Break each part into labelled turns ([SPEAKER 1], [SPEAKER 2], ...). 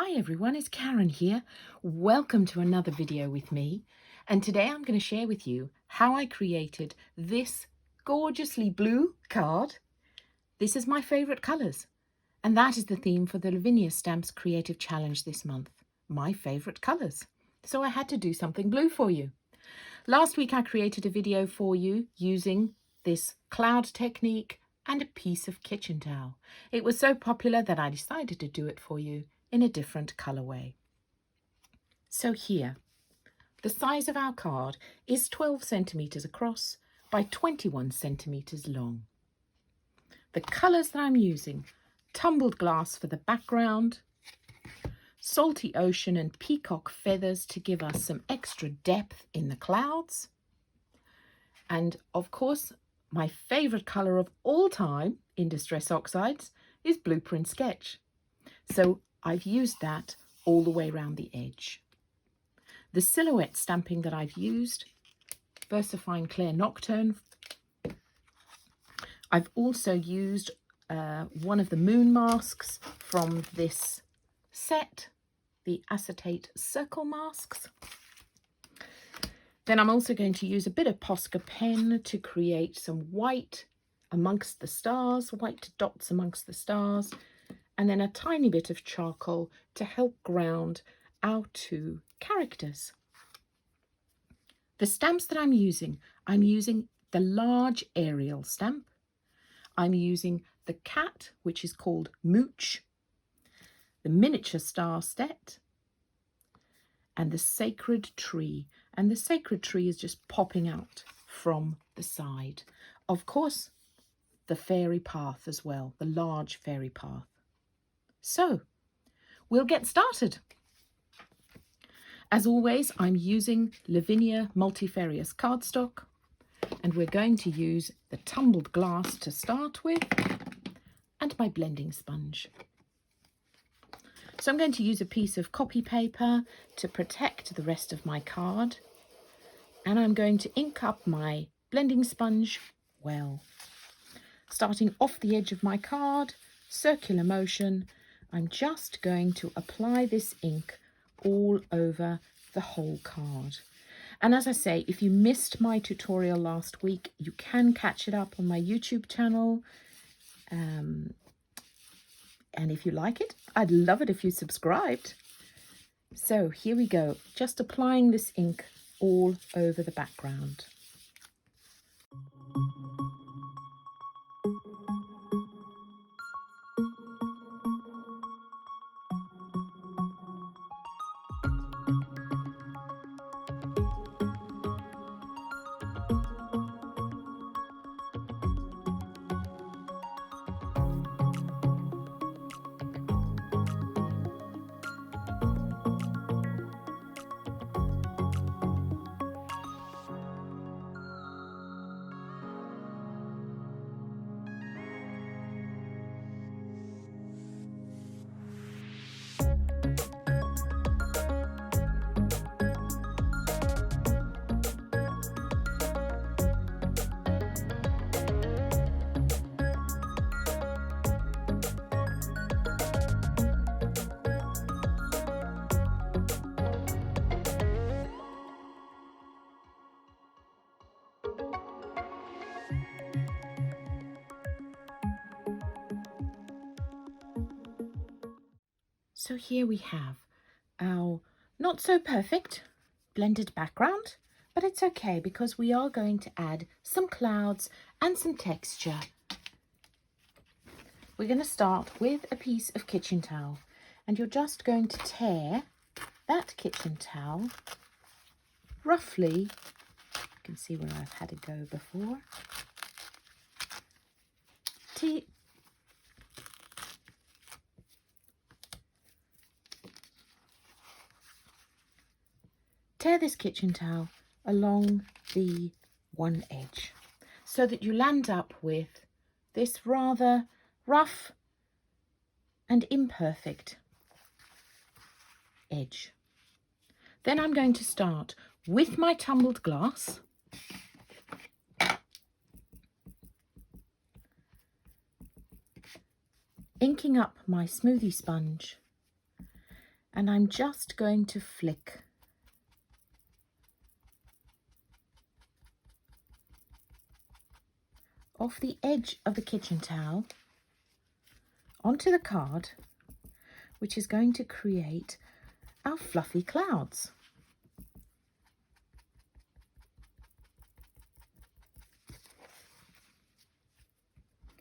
[SPEAKER 1] Hi everyone, it's Karen here. Welcome to another video with me. And today I'm going to share with you how I created this gorgeously blue card. This is my favourite colours. And that is the theme for the Lavinia Stamps Creative Challenge this month. My favourite colours. So I had to do something blue for you. Last week I created a video for you using this cloud technique and a piece of kitchen towel. It was so popular that I decided to do it for you in a different colourway. So here, the size of our card is 12 centimetres across by 21 centimetres long. The colours that I'm using: tumbled glass for the background, salty ocean and peacock feathers to give us some extra depth in the clouds, and of course my favourite colour of all time in Distress Oxides is Blueprint Sketch. So I've used that all the way around the edge. The silhouette stamping that I've used, VersaFine Clair Nocturne. I've also used one of the moon masks from this set, the acetate circle masks. Then I'm also going to use a bit of Posca pen to create some white amongst the stars, white dots amongst the stars, and then a tiny bit of charcoal to help ground our two characters. The stamps that I'm using the large Arial stamp. I'm using the cat, which is called Mooch, the miniature star set, and the sacred tree. And the sacred tree is just popping out from the side. Of course, the fairy path as well, the large fairy path. So, we'll get started. As always, I'm using Lavinia Multifarious cardstock, and we're going to use the tumbled glass to start with, and my blending sponge. So I'm going to use a piece of copy paper to protect the rest of my card, and I'm going to ink up my blending sponge well. Starting off the edge of my card, circular motion, I'm just going to apply this ink all over the whole card. And as I say, if you missed my tutorial last week, you can catch it up on my YouTube channel. And if you like it, I'd love it if you subscribed. So here we go, just applying this ink all over the background. So here we have our not so perfect blended background, but it's okay because we are going to add some clouds and some texture. We're going to start with a piece of kitchen towel, and you're just going to tear that kitchen towel roughly. You can see where I've had it go before. Tear this kitchen towel along the one edge so that you land up with this rather rough and imperfect edge. Then I'm going to start with my tumbled glass, inking up my smoothie sponge And I'm just going to flick off the edge of the kitchen towel onto the card, which is going to create our fluffy clouds.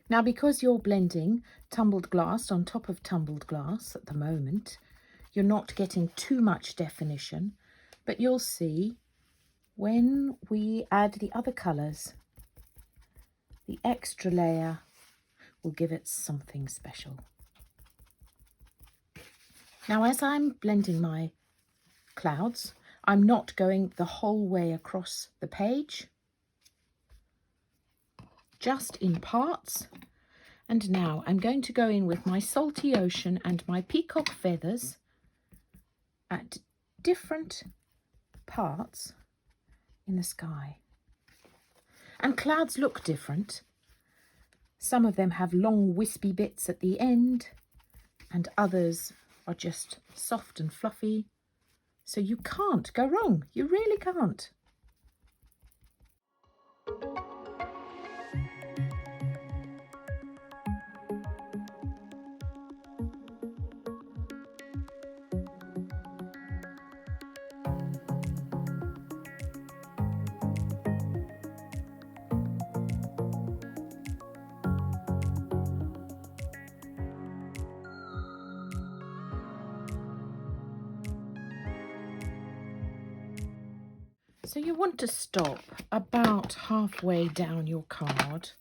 [SPEAKER 1] Now, because you're blending tumbled glass on top of tumbled glass at the moment, you're not getting too much definition, but you'll see when we add the other colours, the extra layer will give it something special. Now, as I'm blending my clouds, I'm not going the whole way across the page, just in parts. And now I'm going to go in with my salty ocean and my peacock feathers at different parts in the sky. And clouds look different. Some of them have long wispy bits at the end, and others are just soft and fluffy. So you can't go wrong. You really can't. So you want to stop about halfway down your card,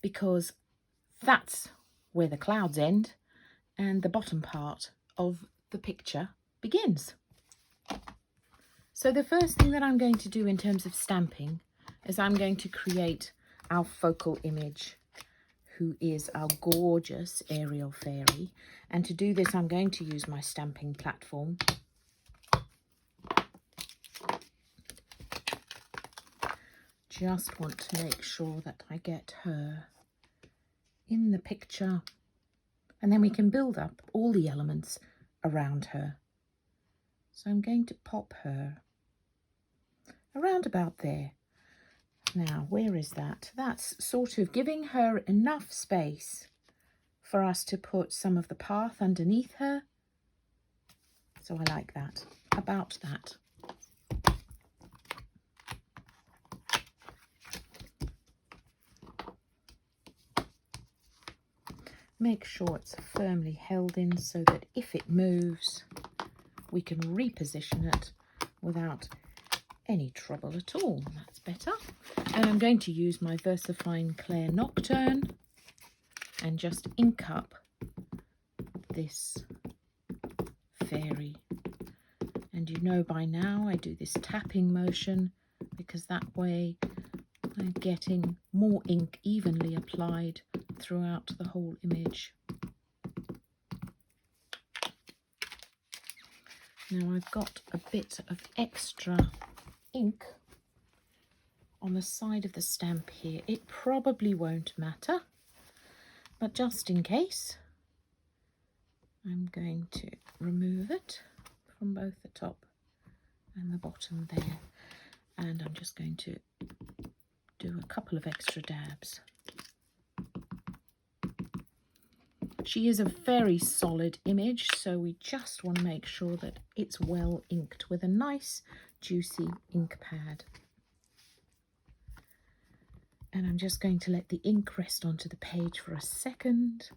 [SPEAKER 1] because that's where the clouds end and the bottom part of the picture begins. So the first thing that I'm going to do in terms of stamping is I'm going to create our focal image, who is our gorgeous Ariel fairy. And to do this, I'm going to use my stamping platform. Just want to make sure that I get her in the picture, and then we can build up all the elements around her. So I'm going to pop her around about there. Now, where is that? That's sort of giving her enough space for us to put some of the path underneath her. So I like that, about that. Make sure it's firmly held in so that if it moves, we can reposition it without any trouble at all. That's better. And I'm going to use my VersaFine Clair Nocturne and just ink up this fairy. And you know by now I do this tapping motion because that way I'm getting more ink evenly applied throughout the whole image. Now I've got a bit of extra ink on the side of the stamp here. It probably won't matter, but just in case, I'm going to remove it from both the top and the bottom there, and I'm just going to do a couple of extra dabs. She is a very solid image, so we just want to make sure that it's well inked with a nice juicy ink pad. And I'm just going to let the ink rest onto the page for a second.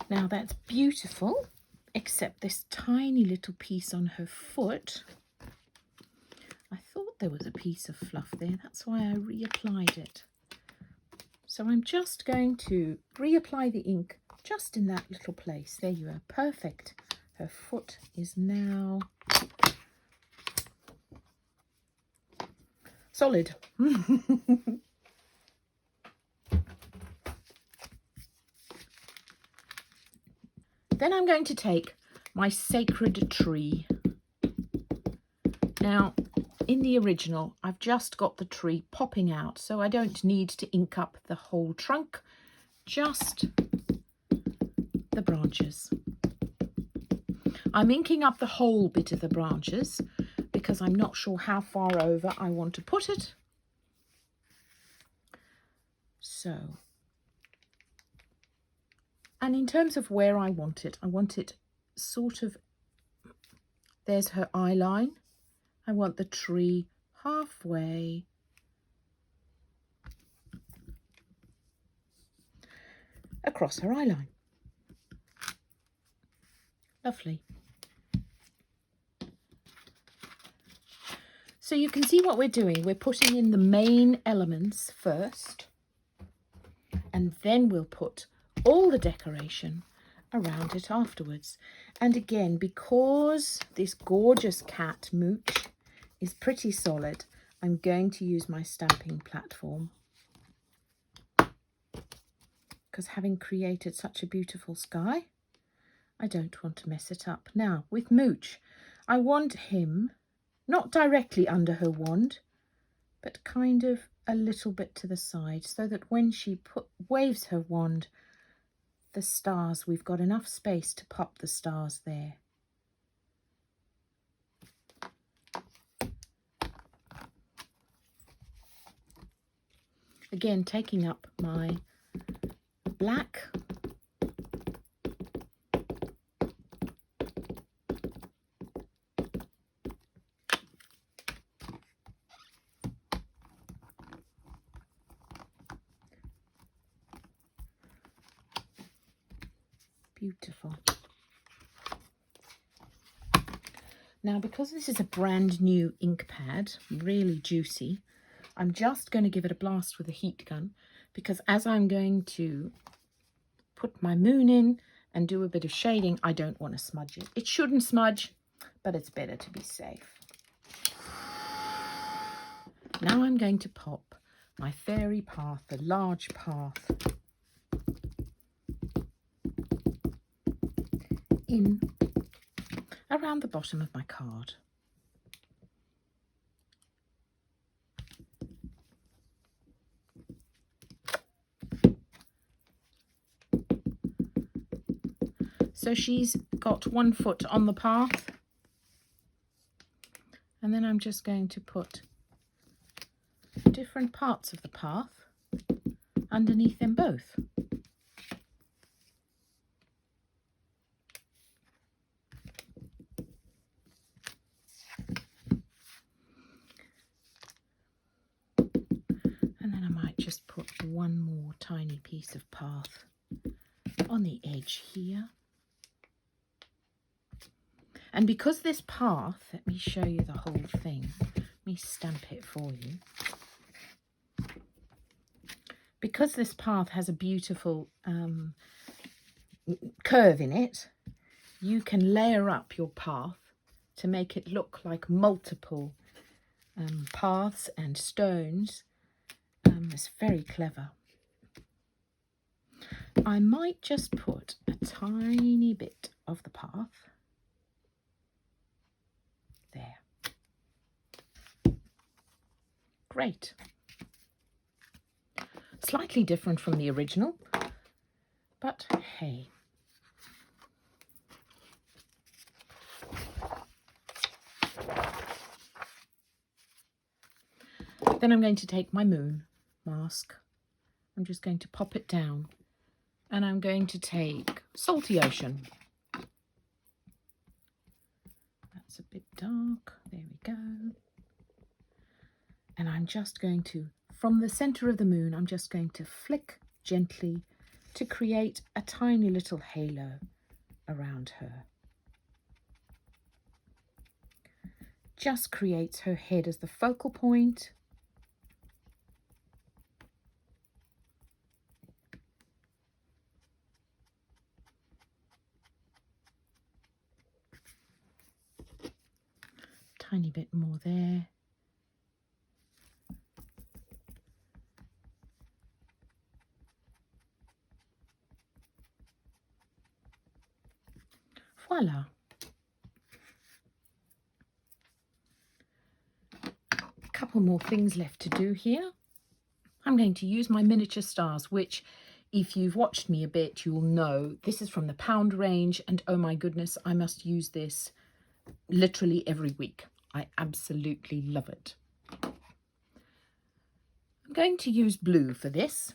[SPEAKER 1] Now that's beautiful, except this tiny little piece on her foot. I thought there was a piece of fluff there, that's why I reapplied it. So I'm just going to reapply the ink just in that little place. There you are, perfect. Her foot is now solid. Then I'm going to take my sacred tree. Now, in the original, I've just got the tree popping out, so I don't need to ink up the whole trunk, just the branches. I'm inking up the whole bit of the branches because I'm not sure how far over I want to put it. So, and in terms of where I want it sort of, there's her eye line. I want the tree halfway across her eye line. Lovely. So you can see what we're doing. We're putting in the main elements first, and then we'll put all the decoration around it afterwards. And again, because this gorgeous cat, Mooch, is pretty solid, I'm going to use my stamping platform, because having created such a beautiful sky, I don't want to mess it up. Now, with Mooch, I want him not directly under her wand, but kind of a little bit to the side, so that when she waves her wand, the stars, we've got enough space to pop the stars there. Again, taking up my black. Beautiful. Now, because this is a brand new ink pad, really juicy, I'm just going to give it a blast with a heat gun, because as I'm going to put my moon in and do a bit of shading, I don't want to smudge it. It shouldn't smudge, but it's better to be safe. Now I'm going to pop my fairy path, the large path, in around the bottom of my card. So she's got 1 foot on the path, and then I'm just going to put different parts of the path underneath them both. And then I might just put one more tiny piece of path on the edge here. And because this path, let me show you the whole thing. Let me stamp it for you. Because this path has a beautiful curve in it, you can layer up your path to make it look like multiple paths and stones. It's very clever. I might just put a tiny bit of the path there. Great. Slightly different from the original, but hey. Then I'm going to take my moon mask. I'm just going to pop it down, and I'm going to take Salty Ocean. That's a bit dark. There we go. And I'm just going to, from the center of the moon, I'm just going to flick gently to create a tiny little halo around her. Just creates her head as the focal point. Tiny bit more there. Voila. couple more things left to do here. I'm going to use my miniature stars, which if you've watched me a bit, you'll know this is from the pound range, and oh my goodness, I must use this literally every week. I absolutely love it. I'm going to use blue for this.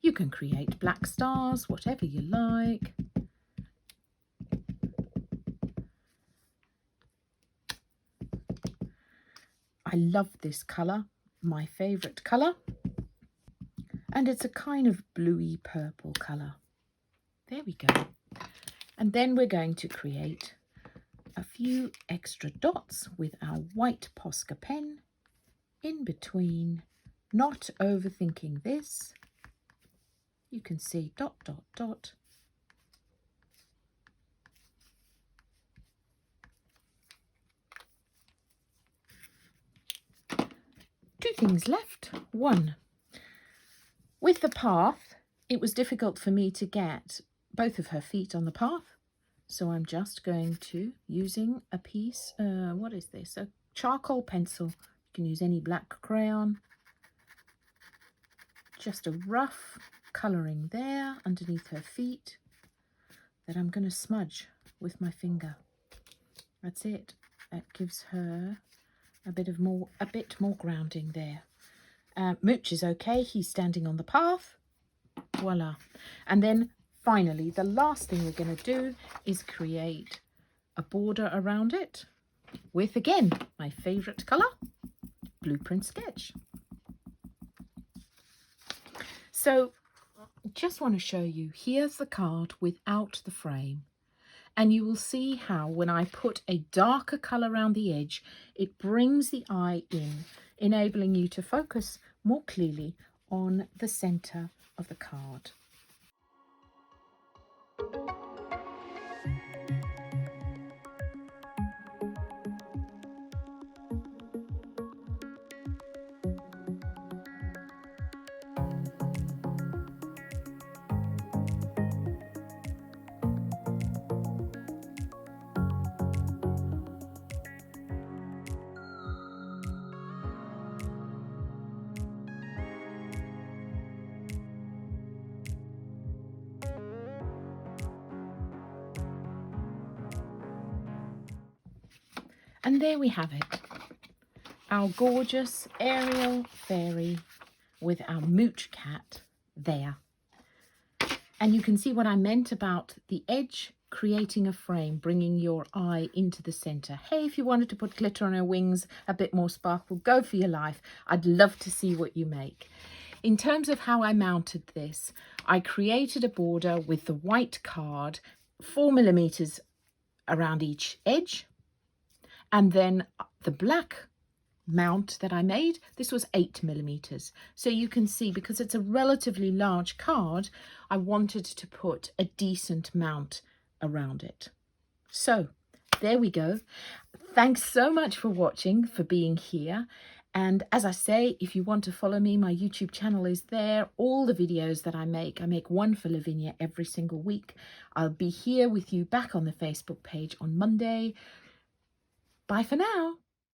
[SPEAKER 1] You can create black stars, whatever you like. I love this colour, my favourite colour. And it's a kind of bluey purple colour. There we go. And then we're going to create a few extra dots with our white Posca pen in between, not overthinking this. You can see dot, dot, dot. Two things left. One, with the path, it was difficult for me to get both of her feet on the path. So I'm just going to, using a piece, what is this? A charcoal pencil. You can use any black crayon. Just a rough colouring there underneath her feet that I'm going to smudge with my finger. That's it. That gives her a bit more grounding there. Mooch is okay. He's standing on the path. Voila. And then finally, the last thing we're going to do is create a border around it with, again, my favourite colour, Blueprint Sketch. So just want to show you, here's the card without the frame. And you will see how when I put a darker colour around the edge, it brings the eye in, enabling you to focus more clearly on the centre of the card. And there we have it, our gorgeous Ariel fairy with our Mooch cat there. And you can see what I meant about the edge creating a frame, bringing your eye into the centre. Hey, if you wanted to put glitter on her wings, a bit more sparkle, go for your life. I'd love to see what you make. In terms of how I mounted this, I created a border with the white card, 4mm around each edge. And then the black mount that I made, this was 8mm. So you can see, because it's a relatively large card, I wanted to put a decent mount around it. So there we go. Thanks so much for watching, for being here. And as I say, if you want to follow me, my YouTube channel is there. All the videos that I make one for Lavinia every single week. I'll be here with you back on the Facebook page on Monday. Bye for now.